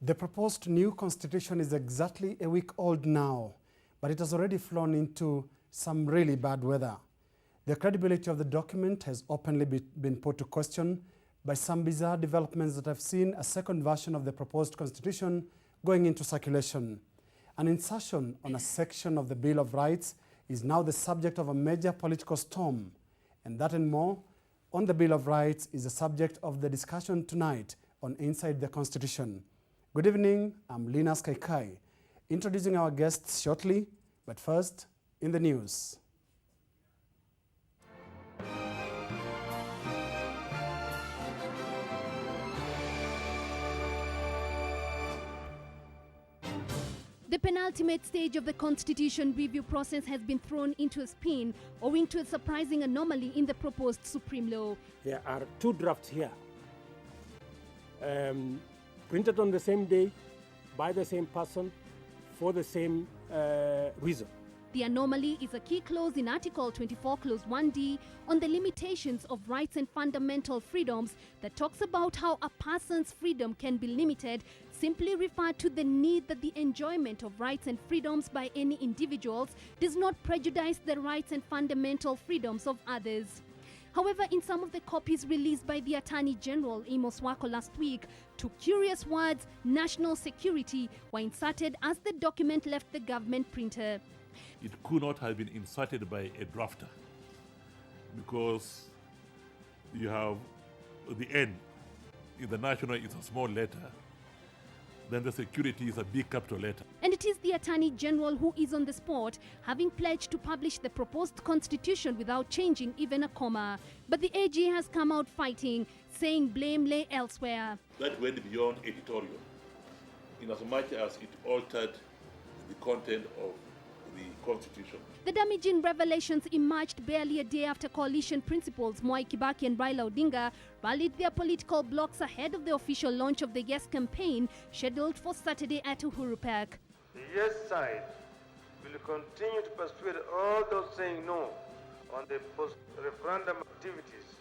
The proposed new constitution is exactly a week old now, but it has already flown into some really bad weather. The credibility of the document has openly been put to question by some bizarre developments that have seen a second version of the proposed constitution going into circulation. An insertion on a section of the Bill of Rights is now the subject of a major political storm, and that and more on the Bill of Rights is the subject of the discussion tonight on Inside the Constitution. Good evening, I'm Linus Kaikai, introducing our guests shortly, but first, in the news. The penultimate stage of the Constitution review process has been thrown into a spin owing to a surprising anomaly in the proposed Supreme Law. There are two drafts here, printed on the same day, by the same person, for the same reason. The anomaly is a key clause in Article 24, Clause 1D on the limitations of rights and fundamental freedoms that talks about how a person's freedom can be limited, simply referred to the need that the enjoyment of rights and freedoms by any individuals does not prejudice the rights and fundamental freedoms of others. However, in some of the copies released by the Attorney General Amos Wako last week, two curious words, national security, were inserted as the document left the government printer. It could not have been inserted by a drafter because you have the N in the national is a small letter, then the security is a big capital letter. And it is the Attorney General who is on the spot, having pledged to publish the proposed constitution without changing even a comma. But the AG has come out fighting, saying blame lay elsewhere. That went beyond editorial, in as much as it altered the content of the Constitution. The damaging revelations emerged barely a day after coalition principals Mwai Kibaki and Raila Odinga rallied their political blocs ahead of the official launch of the Yes campaign scheduled for Saturday at Uhuru Park. The Yes side will continue to persuade all those saying no on the post-referendum activities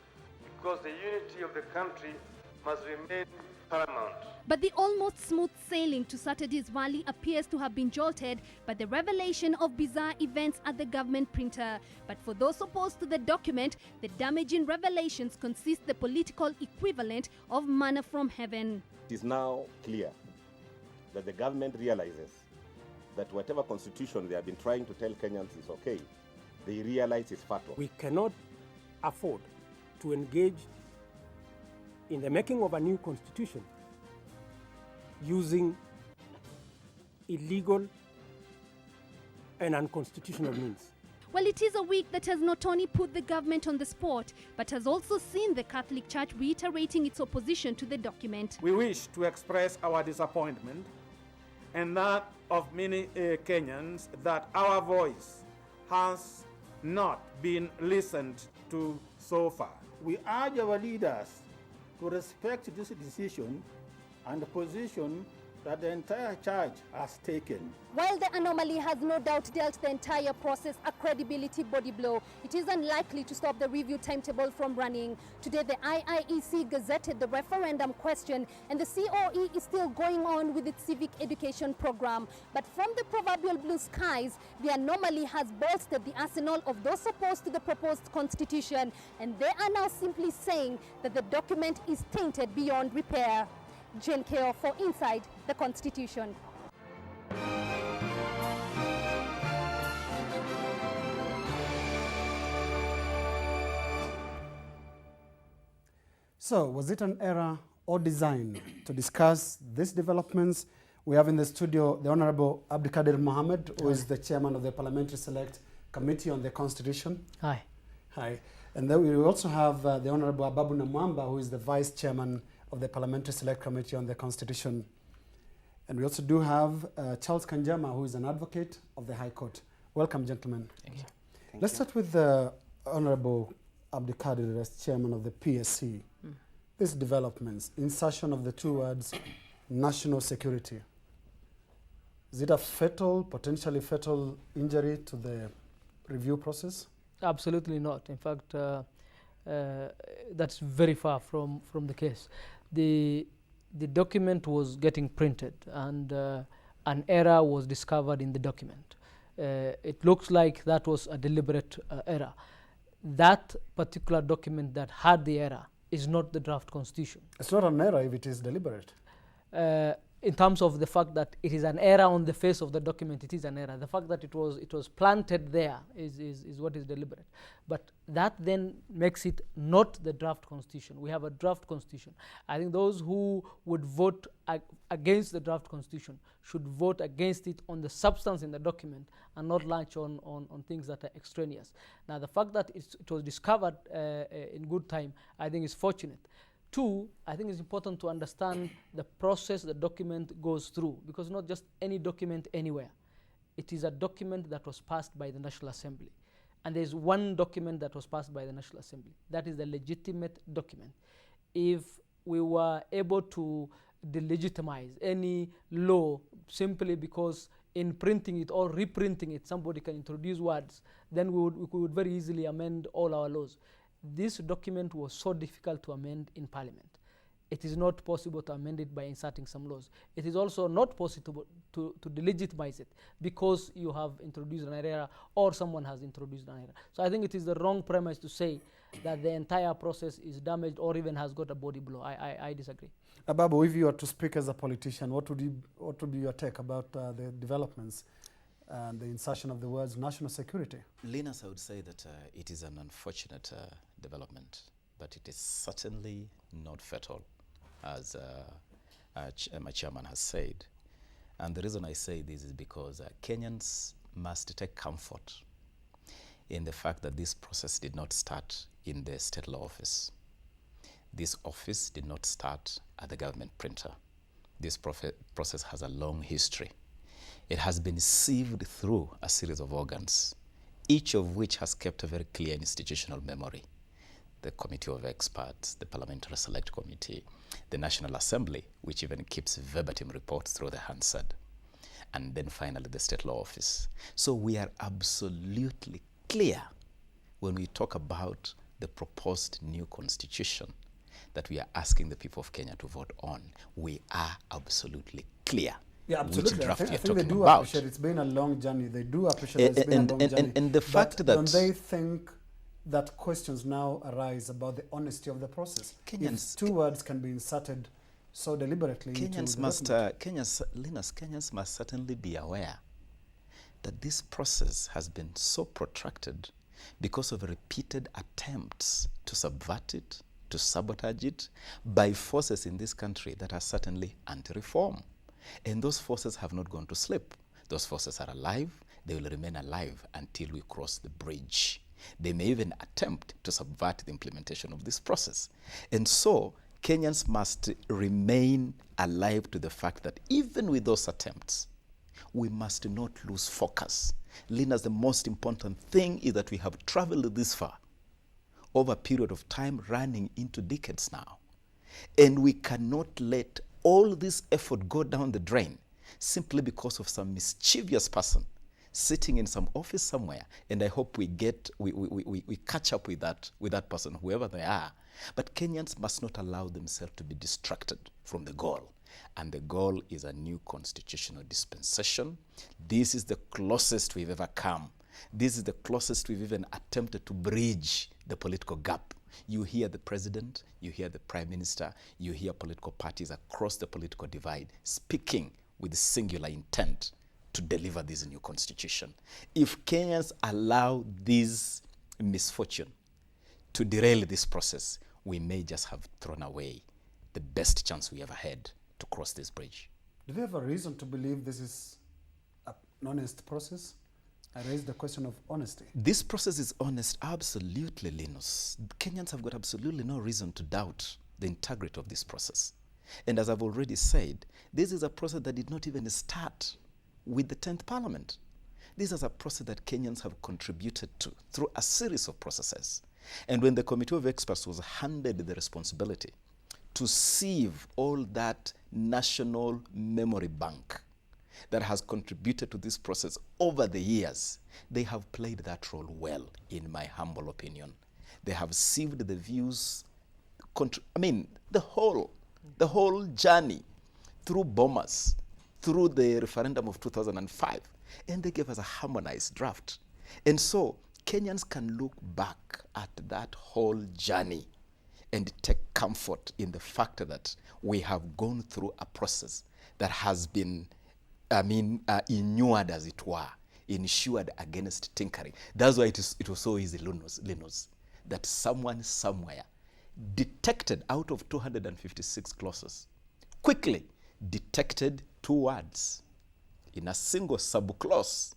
because the unity of the country must remain paramount. But the almost smooth sailing to Saturday's rally appears to have been jolted by the revelation of bizarre events at the government printer. But for those opposed to the document, the damaging revelations consist the political equivalent of manna from heaven. It is now clear that the government realizes that whatever constitution they have been trying to tell Kenyans is okay, they realize is fatal. We cannot afford to engage in the making of a new constitution using illegal and unconstitutional means. Well, it is a week that has not only put the government on the spot, but has also seen the Catholic Church reiterating its opposition to the document. We wish to express our disappointment and that of many Kenyans that our voice has not been listened to so far. We urge our leaders to respect this decision and the position that the entire church has taken. While the anomaly has no doubt dealt the entire process a credibility body blow, it is unlikely to stop the review timetable from running. Today, the IIEC gazetted the referendum question, and the COE is still going on with its civic education program. But from the proverbial blue skies, the anomaly has bolstered the arsenal of those opposed to the proposed constitution, and they are now simply saying that the document is tainted beyond repair. Jane Keo for Inside the Constitution. So, was it an error or design? To discuss these developments, we have in the studio the Honorable Abdikadir Mohammed, who is the chairman of the Parliamentary Select Committee on the Constitution. Hi. Hi. And then we also have the Honorable Ababu-Terrah, who is the vice chairman of the Parliamentary Select Committee on the Constitution. And we also do have Charles Kanjama, who is an advocate of the High Court. Welcome, gentlemen. Thank you. Let's start with the Honorable Abdikadir as chairman of the PSC. These developments, insertion of the two words, national security. Is it a fatal, potentially fatal injury to the review process? Absolutely not. In fact, that's very far from the case. The the document was getting printed and an error was discovered in the document. It looks like that was a deliberate error. That particular document that had the error is not the draft constitution. It's not an error if it is deliberate. In terms of the fact that it is an error on the face of the document, it is an error. The fact that it was planted there is what is deliberate. But that then makes it not the draft constitution. We have a draft constitution. I think those who would vote against the draft constitution should vote against it on the substance in the document and not launch on things that are extraneous. Now, the fact that it was discovered in good time, I think is fortunate. Two, I think it's important to understand the process the document goes through, because not just any document anywhere. It is a document that was passed by the National Assembly. And there's one document that was passed by the National Assembly. That is the legitimate document. If we were able to delegitimize any law simply because in printing it or reprinting it, somebody can introduce words, then we would very easily amend all our laws. This document was so difficult to amend in Parliament. It is not possible to amend it by inserting some laws. It is also not possible to delegitimize it because you have introduced an error or someone has introduced an error. So I think it is the wrong premise to say that the entire process is damaged or even has got a body blow. I disagree. Ababu, if you were to speak as a politician, what would be your take about the developments and the insertion of the words national security? Linus, I would say that it is an unfortunate development, but it is certainly not fatal, as my chairman has said. And the reason I say this is because Kenyans must take comfort in the fact that this process did not start in the state law office. This office did not start at the government printer. This process has a long history. It has been sieved through a series of organs, each of which has kept a very clear institutional memory. The Committee of Experts, the Parliamentary Select Committee, the National Assembly, which even keeps verbatim reports through the Hansard, and then finally the State Law Office. So we are absolutely clear when we talk about the proposed new constitution that we are asking the people of Kenya to vote on. We are absolutely clear. Yeah, absolutely. Which draft I think they do about. appreciate it's been a long journey. They do appreciate it's been a long journey. And the fact that... Don't they think that questions now arise about the honesty of the process? Kenyans, if two words can be inserted so deliberately Kenyans must certainly be aware that this process has been so protracted because of repeated attempts to subvert it, to sabotage it by forces in this country that are certainly anti-reform. And those forces have not gone to sleep. Those forces are alive. They will remain alive until we cross the bridge. They may even attempt to subvert the implementation of this process. And so Kenyans must remain alive to the fact that even with those attempts, we must not lose focus. Linus, the most important thing is that we have traveled this far over a period of time running into decades now. And we cannot let all this effort go down the drain simply because of some mischievous person sitting in some office somewhere. And I hope we catch up with that person, whoever they are. But Kenyans must not allow themselves to be distracted from the goal. And the goal is a new constitutional dispensation. This is the closest we've ever come. This is the closest we've even attempted to bridge the political gap. You hear the president, you hear the prime minister, you hear political parties across the political divide speaking with singular intent to deliver this new constitution. If Kenyans allow this misfortune to derail this process, we may just have thrown away the best chance we ever had to cross this bridge. Do they have a reason to believe this is an honest process? I raised the question of honesty. This process is honest, absolutely, Linus. Kenyans have got absolutely no reason to doubt the integrity of this process. And as I've already said, this is a process that did not even start with the 10th Parliament. This is a process that Kenyans have contributed to through a series of processes. And when the Committee of Experts was handed the responsibility to sieve all that national memory bank that has contributed to this process over the years, they have played that role well, in my humble opinion. They have sieved the views, the whole the whole journey through bombers, through the referendum of 2005, and they gave us a harmonized draft. And so Kenyans can look back at that whole journey and take comfort in the fact that we have gone through a process that has been, inured, as it were, insured against tinkering. That's why it was so easy, Linus, that someone somewhere detected out of 256 clauses, quickly detected 2 words in a single sub-clause,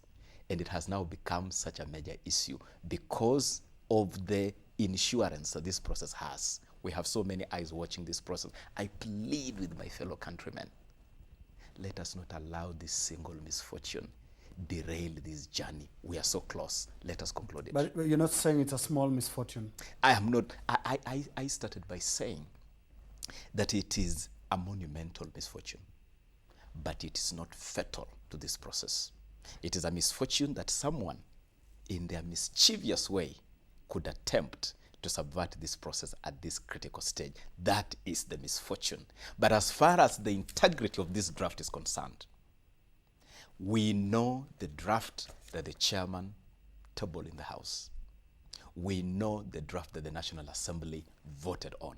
and it has now become such a major issue because of the insurance that this process has. We have so many eyes watching this process. I plead with my fellow countrymen, let us not allow this single misfortune derail this journey. We are so close. Let us conclude it. But you're not saying it's a small misfortune. I am not. I started by saying that it is a monumental misfortune, but it is not fatal to this process. It is a misfortune that someone in their mischievous way could attempt to subvert this process at this critical stage. That is the misfortune. But as far as the integrity of this draft is concerned, we know the draft that the chairman tabled in the House. We know the draft that the National Assembly voted on.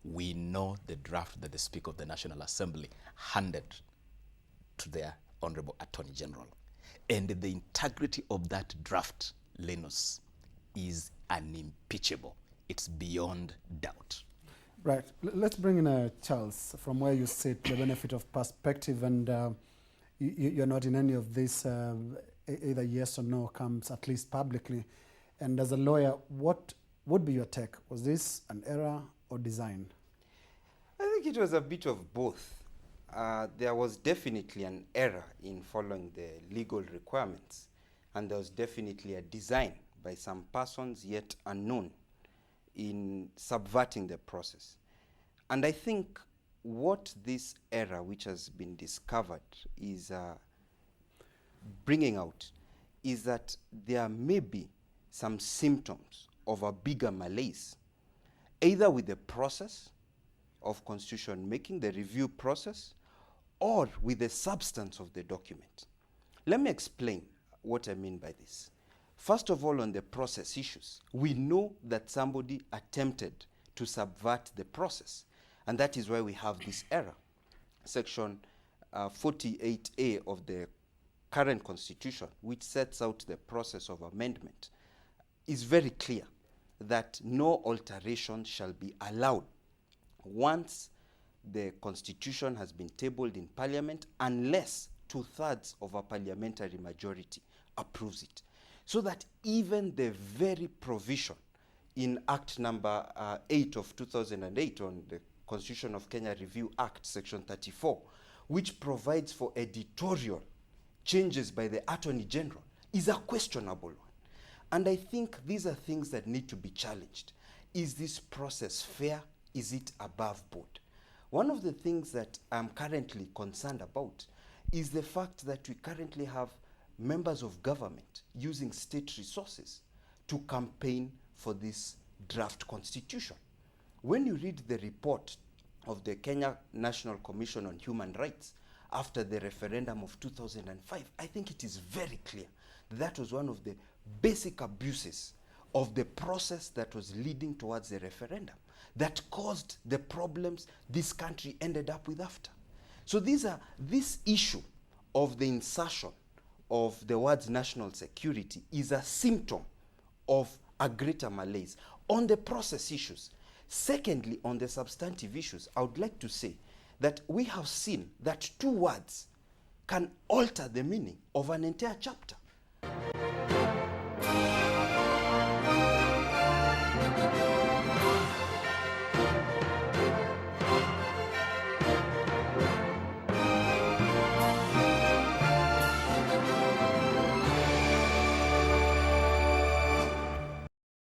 We know the draft that the Speaker of the National Assembly handed to their Honorable Attorney General. And the integrity of that draft, Linus, is unimpeachable. It's beyond doubt. Right. Let's bring in Charles, from where you sit, the benefit of perspective, and you're not in any of this, either yes or no comes, at least publicly. And as a lawyer, what would be your take? Was this an error or design? I think it was a bit of both. There was definitely an error in following the legal requirements, and there was definitely a design by some persons yet unknown in subverting the process. And I think what this error, which has been discovered, is bringing out is that there may be some symptoms of a bigger malaise, either with the process of constitution making, the review process, or with the substance of the document. Let me explain what I mean by this. First of all, on the process issues, we know that somebody attempted to subvert the process, and that is why we have this error. Section 48A of the current constitution, which sets out the process of amendment, is very clear that no alteration shall be allowed once the constitution has been tabled in parliament, unless 2/3 of a parliamentary majority approves it. So that even the very provision in Act number 8 of 2008 on the Constitution of Kenya Review Act, Section 34, which provides for editorial changes by the Attorney General, is a questionable one. And I think these are things that need to be challenged. Is this process fair? Is it above board? One of the things that I'm currently concerned about is the fact that we currently have members of government using state resources to campaign for this draft constitution. When you read the report of the Kenya National Commission on Human Rights after the referendum of 2005, I think it is very clear that was one of the basic abuses of the process that was leading towards the referendum that caused the problems this country ended up with after. So this issue of the insertion of the words national security is a symptom of a greater malaise on the process issues. Secondly, on the substantive issues, I would like to say that we have seen that 2 words can alter the meaning of an entire chapter.